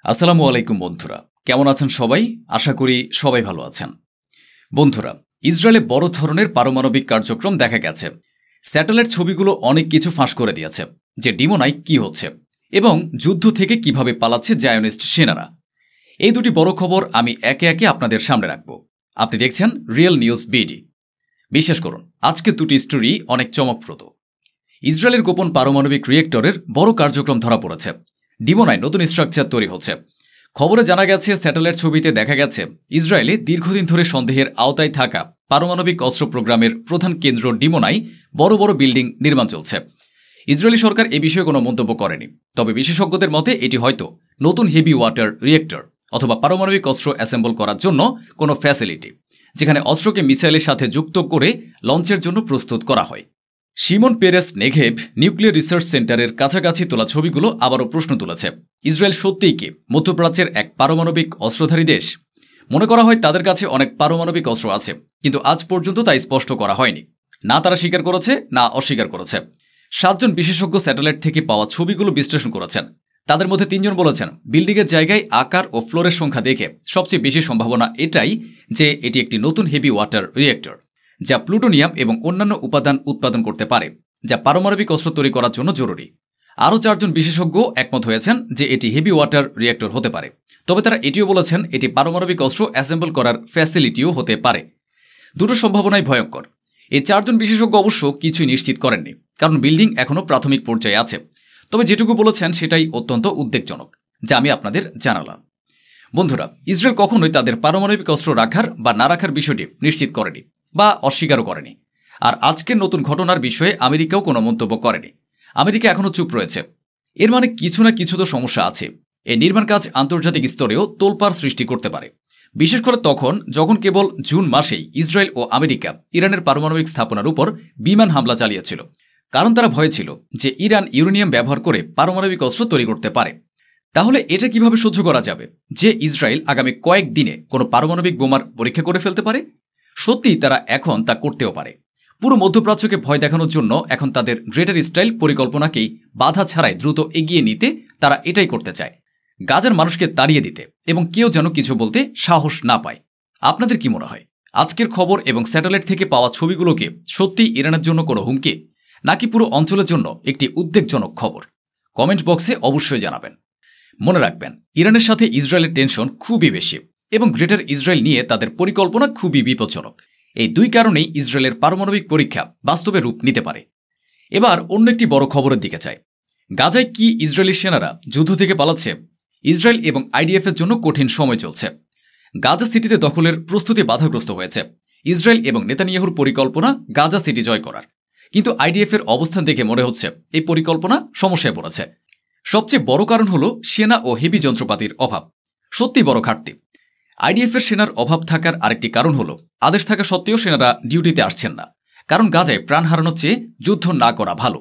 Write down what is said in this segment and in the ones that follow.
আসসালামু আলাইকুম বন্ধুরা, কেমন আছেন সবাই? আশা করি সবাই ভালো আছেন। বন্ধুরা, ইসরায়েলে বড় ধরনের পারমাণবিক কার্যক্রম দেখা গেছে। স্যাটেলাইট ছবিগুলো অনেক কিছু ফাঁস করে দিয়েছে, যে ডিমোনায় কি হচ্ছে এবং যুদ্ধ থেকে কিভাবে পালাচ্ছে জায়োনিস্ট সেনারা। এই দুটি বড় খবর আমি একে একে আপনাদের সামনে রাখব। আপনি দেখছেন রিয়েল নিউজ বিডি। বিশ্বাস করুন, আজকে দুটি স্টোরি অনেক চমকপ্রদ। ইসরায়েলের গোপন পারমাণবিক রিয়েক্টরের বড় কার্যক্রম ধরা পড়েছে। ডিমোনায় নতুন স্ট্রাকচার তৈরি হচ্ছে। খবরে জানা গেছে, স্যাটেলাইট ছবিতে দেখা গেছে ইসরায়েলে দীর্ঘদিন ধরে সন্দেহের আওতায় থাকা পারমাণবিক অস্ত্র প্রোগ্রামের প্রধান কেন্দ্র ডিমোনায় বড় বড় বিল্ডিং নির্মাণ চলছে। ইসরায়েলি সরকার এ বিষয়ে কোনো মন্তব্য করেনি, তবে বিশেষজ্ঞদের মতে এটি হয়তো নতুন হেভি ওয়াটার রিয়েক্টর অথবা পারমাণবিক অস্ত্র অ্যাসেম্বল করার জন্য কোনো ফ্যাসিলিটি, যেখানে অস্ত্রকে মিসাইলের সাথে যুক্ত করে লঞ্চের জন্য প্রস্তুত করা হয়। শিমন পেরেস নেঘেভ নিউক্লিয়ার রিসার্চ সেন্টারের কাছাকাছি তোলা ছবিগুলো আবারও প্রশ্ন তুলেছে, ইসরায়েল সত্যিই কি মধ্যপ্রাচ্যের এক পারমাণবিক অস্ত্রধারী দেশ? মনে করা হয় তাদের কাছে অনেক পারমাণবিক অস্ত্র আছে, কিন্তু আজ পর্যন্ত তাই স্পষ্ট করা হয়নি। না তারা স্বীকার করেছে, না অস্বীকার করেছে। 7 জন বিশেষজ্ঞ স্যাটেলাইট থেকে পাওয়া ছবিগুলো বিশ্লেষণ করেছেন। তাদের মধ্যে 3 জন বলেছেন, বিল্ডিংয়ের জায়গায় আকার ও ফ্লোরের সংখ্যা দেখে সবচেয়ে বেশি সম্ভাবনা এটাই যে এটি একটি নতুন হেভি ওয়াটার রিয়েক্টর, যা প্লুটোনিয়াম এবং অন্যান্য উপাদান উৎপাদন করতে পারে, যা পারমাণবিক অস্ত্র তৈরি করার জন্য জরুরি। আরও 4 জন বিশেষজ্ঞ একমত হয়েছেন যে এটি হেভি ওয়াটার রিয়েক্টর হতে পারে, তবে তারা এটিও বলেছেন এটি পারমাণবিক অস্ত্র অ্যাসেম্বল করার ফ্যাসিলিটিও হতে পারে। দুটো সম্ভাবনাই ভয়ঙ্কর। এই 4 জন বিশেষজ্ঞ অবশ্য কিছুই নিশ্চিত করেননি, কারণ বিল্ডিং এখনও প্রাথমিক পর্যায়ে আছে। তবে যেটুকু বলেছেন সেটাই অত্যন্ত উদ্বেগজনক, যা আমি আপনাদের জানালাম। বন্ধুরা, ইসরায়েল কখনোই তাদের পারমাণবিক অস্ত্র রাখার বা না রাখার বিষয়টি নিশ্চিত করেনি বা অস্বীকারও করেনি। আর আজকের নতুন ঘটনার বিষয়ে আমেরিকাও কোনো মন্তব্য করেনি। আমেরিকা এখনও চুপ রয়েছে। এর মানে কিছু না কিছু তো সমস্যা আছে। এই নির্মাণ কাজ আন্তর্জাতিক স্তরেও তোলপাড় সৃষ্টি করতে পারে, বিশেষ করে তখন যখন কেবল জুন মাসেই ইসরায়েল ও আমেরিকা ইরানের পারমাণবিক স্থাপনার উপর বিমান হামলা চালিয়েছিল, কারণ তারা ভয় ছিল যে ইরান ইউরেনিয়াম ব্যবহার করে পারমাণবিক অস্ত্র তৈরি করতে পারে। তাহলে এটা কিভাবে সহ্য করা যাবে যে ইসরায়েল আগামী কয়েক দিনে কোনো পারমাণবিক বোমার পরীক্ষা করে ফেলতে পারে? সত্যিই তারা এখন তা করতেও পারে। পুরো মধ্যপ্রাচ্যকে ভয় দেখানোর জন্য এখন তাদের গ্রেটার ইসরায়েল পরিকল্পনাকেই বাধা ছাড়াই দ্রুত এগিয়ে নিতে তারা এটাই করতে চায়, গাজার মানুষকে তাড়িয়ে দিতে, এবং কেউ যেন কিছু বলতে সাহস না পায়। আপনাদের কি মনে হয়, আজকের খবর এবং স্যাটেলাইট থেকে পাওয়া ছবিগুলোকে সত্যিই ইরানের জন্য কোনো হুমকি, নাকি পুরো অঞ্চলের জন্য একটি উদ্বেগজনক খবর? কমেন্ট বক্সে অবশ্যই জানাবেন। মনে রাখবেন, ইরানের সাথে ইসরায়েলের টেনশন খুবই বেশি এবং গ্রেটার ইসরায়েল নিয়ে তাদের পরিকল্পনা খুবই বিপজ্জনক। এই দুই কারণেই ইসরায়েলের পারমাণবিক পরীক্ষা বাস্তবে রূপ নিতে পারে। এবার অন্য একটি বড় খবরের দিকে চাই। গাজায় কি ইসরায়েলি সেনারা যুদ্ধ থেকে পালাচ্ছে? ইসরায়েল এবং আইডিএফের জন্য কঠিন সময় চলছে। গাজা সিটিতে দখলের প্রস্তুতি বাধাগ্রস্ত হয়েছে। ইসরায়েল এবং নেতানিয়াহুর পরিকল্পনা গাজা সিটি জয় করার, কিন্তু আইডিএফের অবস্থান দেখে মনে হচ্ছে এই পরিকল্পনা সমস্যায় পড়েছে। সবচেয়ে বড় কারণ হল সেনা ও হেভি যন্ত্রপাতির অভাব। সত্যি বড় ঘাটতি। আইডিএফের সেনার অভাব থাকার আরেকটি কারণ হল আদেশ থাকা সত্ত্বেও সেনারা ডিউটিতে আসছেন না, কারণ গাজায় প্রাণ হারানোর চেয়ে যুদ্ধ না করা ভালো।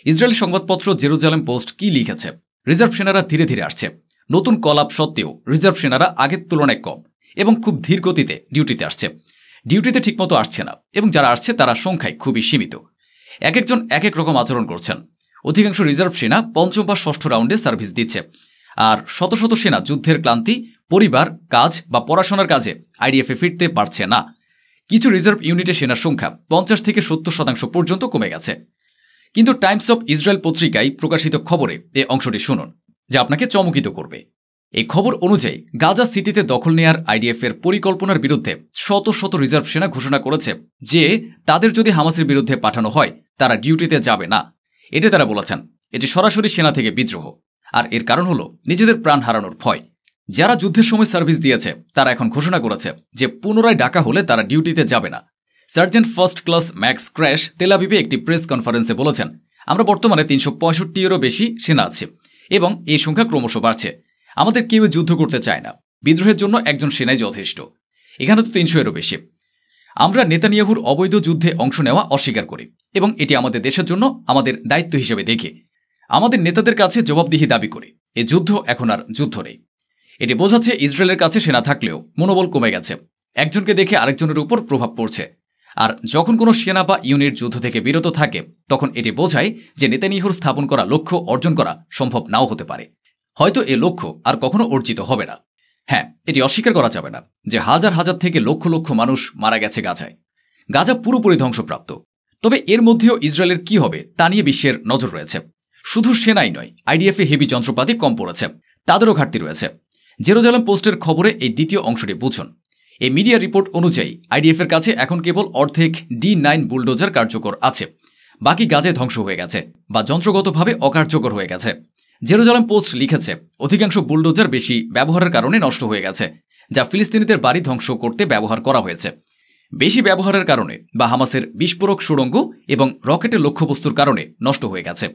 ইসরায়েলি সংবাদপত্র জেরুজালেম পোস্ট কি লিখেছে? রিজার্ভ সেনারা ধীরে ধীরে আসছে। নতুন কলাপ সত্ত্বেও রিজার্ভ সেনারা আগের তুলনায় কম এবং খুব ধীর গতিতে ডিউটিতে আসছে। ডিউটিতে ঠিকমতো আসছে না, এবং যারা আসছে তারা সংখ্যায় খুবই সীমিত। এক একজন এক এক রকম আচরণ করছেন। অধিকাংশ রিজার্ভ সেনা 5ম বা 6ষ্ঠ রাউন্ডে সার্ভিস দিচ্ছে, আর শত শত সেনা যুদ্ধের ক্লান্তি, পরিবার, কাজ বা পড়াশোনার কাজে আইডিএফে ফিরতে পারছে না। কিছু রিজার্ভ ইউনিটের সেনার সংখ্যা 50 থেকে 70% পর্যন্ত কমে গেছে। কিন্তু টাইমস অফ ইসরায়েল পত্রিকায় প্রকাশিত খবরে এই অংশটি শুনুন, যা আপনাকে চমকিত করবে। এই খবর অনুযায়ী গাজা সিটিতে দখল নেয়ার আইডিএফের পরিকল্পনার বিরুদ্ধে শত শত রিজার্ভ সেনা ঘোষণা করেছে যে তাদের যদি হামাসের বিরুদ্ধে পাঠানো হয় তারা ডিউটিতে যাবে না। এটা তারা বলেছেন এটি সরাসরি সেনা থেকে বিদ্রোহ, আর এর কারণ হলো নিজেদের প্রাণ হারানোর ভয়। যারা যুদ্ধের সময় সার্ভিস দিয়েছে তারা এখন ঘোষণা করেছে যে পুনরায় ডাকা হলে তারা ডিউটিতে যাবে না। Sergeant first class max crash তেল আবিবে একটি প্রেস কনফারেন্সে বলেছেন, আমরা বর্তমানে 365-এরও বেশি সেনা আছে এবং এই সংখ্যা ক্রমশ বাড়ছে। আমাদের কেউ যুদ্ধ করতে চায় না। বিদ্রোহের জন্য একজন সেনাই যথেষ্ট। এখানে তো 300-এরও বেশি। আমরা নেতানিয়াহুর অবৈধ যুদ্ধে অংশ নেওয়া অস্বীকার করি এবং এটি আমাদের দেশের জন্য আমাদের দায়িত্ব হিসেবে দেখি। আমাদের নেতাদের কাছে জবাবদিহি দাবি করি। এ যুদ্ধ এখন আর যুদ্ধ নেই। এটি বোঝাচ্ছে ইসরায়েলের কাছে সেনা থাকলেও মনোবল কমে গেছে। একজনকে দেখে আরেকজনের উপর প্রভাব পড়ছে। আর যখন কোনো সেনা বা ইউনিট যুদ্ধ থেকে বিরত থাকে তখন এটি বোঝায় যে নেতানিয়াহুর স্থাপন করা লক্ষ্য অর্জন করা সম্ভব নাও হতে পারে। হয়তো এ লক্ষ্য আর কখনো অর্জিত হবে না। হ্যাঁ, এটি অস্বীকার করা যাবে না যে হাজার হাজার থেকে লক্ষ লক্ষ মানুষ মারা গেছে গাজায়। গাজা পুরোপুরি ধ্বংসপ্রাপ্ত। তবে এর মধ্যেও ইসরায়েলের কি হবে তা নিয়ে বিশ্বের নজর রয়েছে। শুধু সেনাই নয়, আইডিএফে হেভি যন্ত্রপাতি কম পড়েছে, তাদেরও ঘাটতি রয়েছে। জেরুজালেম পোস্টের খবরে এই দ্বিতীয় অংশটি বুঝুন। এই মিডিয়া রিপোর্ট অনুযায়ী আইডিএফের কাছে এখন কেবল অর্ধেক D9 বুলডোজার কার্যকর আছে, বাকি গাজায় ধ্বংস হয়ে গেছে বা যন্ত্রগতভাবে অকার্যকর হয়ে গেছে। জেরুজালেম পোস্ট লিখেছে অধিকাংশ বুলডোজার বেশি ব্যবহারের কারণে নষ্ট হয়ে গেছে, যা ফিলিস্তিনিদের বাড়ি ধ্বংস করতে ব্যবহার করা হয়েছে। বেশি ব্যবহারের কারণে বা হামাসের বিস্ফোরক সুড়ঙ্গ এবং রকেটের লক্ষ্যবস্তুর কারণে নষ্ট হয়ে গেছে।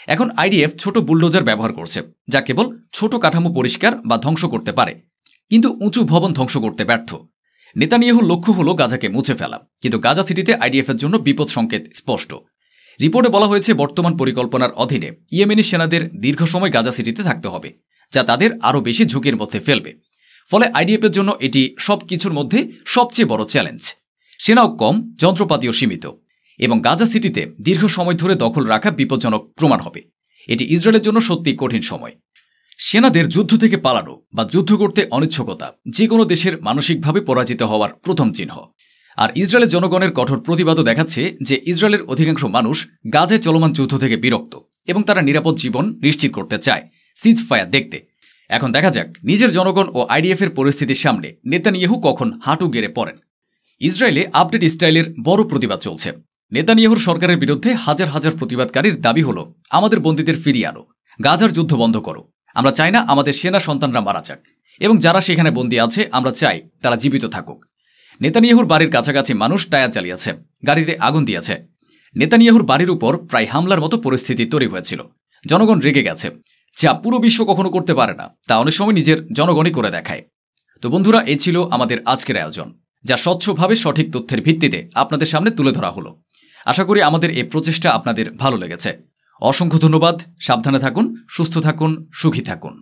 এখন আইডিএফ ছোট বুলডোজার ব্যবহার করছে, যা কেবল ছোট কাঠামো পরিষ্কার বা ধ্বংস করতে পারে, কিন্তু উঁচু ভবন ধ্বংস করতে ব্যর্থ। নেতানিয়াহুর লক্ষ্য হল গাজাকে মুছে ফেলা, কিন্তু গাজা সিটিতে আইডিএফের জন্য বিপদ সংকেত স্পষ্ট। রিপোর্টে বলা হয়েছে বর্তমান পরিকল্পনার অধীনে ইয়েমেনি সেনাদের দীর্ঘ সময় গাজা সিটিতে থাকতে হবে, যা তাদের আরও বেশি ঝুঁকির মধ্যে ফেলবে। ফলে আইডিএফের জন্য এটি সবকিছুর মধ্যে সবচেয়ে বড় চ্যালেঞ্জ। সেনাও কম, যন্ত্রপাতিও সীমিত, এবং গাজা সিটিতে দীর্ঘ সময় ধরে দখল রাখা বিপজ্জনক প্রমাণ হবে। এটি ইসরায়েলের জন্য সত্যি কঠিন সময়। সেনাদের যুদ্ধ থেকে পালানো বা যুদ্ধ করতে অনিচ্ছুকতা যে কোনো দেশের মানসিকভাবে পরাজিত হওয়ার প্রথম চিহ্ন। আর ইসরায়েলের জনগণের কঠোর প্রতিবাদও দেখাচ্ছে যে ইসরায়েলের অধিকাংশ মানুষ গাজায় চলমান যুদ্ধ থেকে বিরক্ত এবং তারা নিরাপদ জীবন নিশ্চিত করতে চায় সিজ ফায়ার দেখতে। এখন দেখা যাক নিজের জনগণ ও আইডিএফের পরিস্থিতির সামনে নেতানিয়াহু কখন হাঁটু গেড়ে পড়েন। ইসরায়েলে আপডেট স্টাইলের বড় প্রতিবাদ চলছে। নেতানিয়াহুর সরকারের বিরুদ্ধে হাজার হাজার প্রতিবাদকারীর দাবি হল আমাদের বন্দীদের ফিরিয়ে আনো, গাজার যুদ্ধ বন্ধ করো। আমরা চাই না আমাদের সেনা সন্তানরা মারা যাক, এবং যারা সেখানে বন্দী আছে আমরা চাই তারা জীবিত থাকুক। নেতানিয়াহুর বাড়ির কাছাকাছি মানুষ টায়ার জ্বালিয়েছে, গাড়িতে আগুন দিয়েছে। নেতানিয়াহুর বাড়ির উপর প্রায় হামলার মতো পরিস্থিতি তৈরি হয়েছিল। জনগণ রেগে গেছে, যা পুরো বিশ্ব কখনো করতে পারে না, তা অনেক সময় নিজের জনগণই করে দেখায়। তো বন্ধুরা, এই ছিল আমাদের আজকের আয়োজন, যা স্বচ্ছভাবে সঠিক তথ্যের ভিত্তিতে আপনাদের সামনে তুলে ধরা হলো। আশা করি আমাদের এই প্রচেষ্টা আপনাদের ভালো লেগেছে। অসংখ্য ধন্যবাদ। সাবধানে থাকুন, সুস্থ থাকুন, সুখী থাকুন।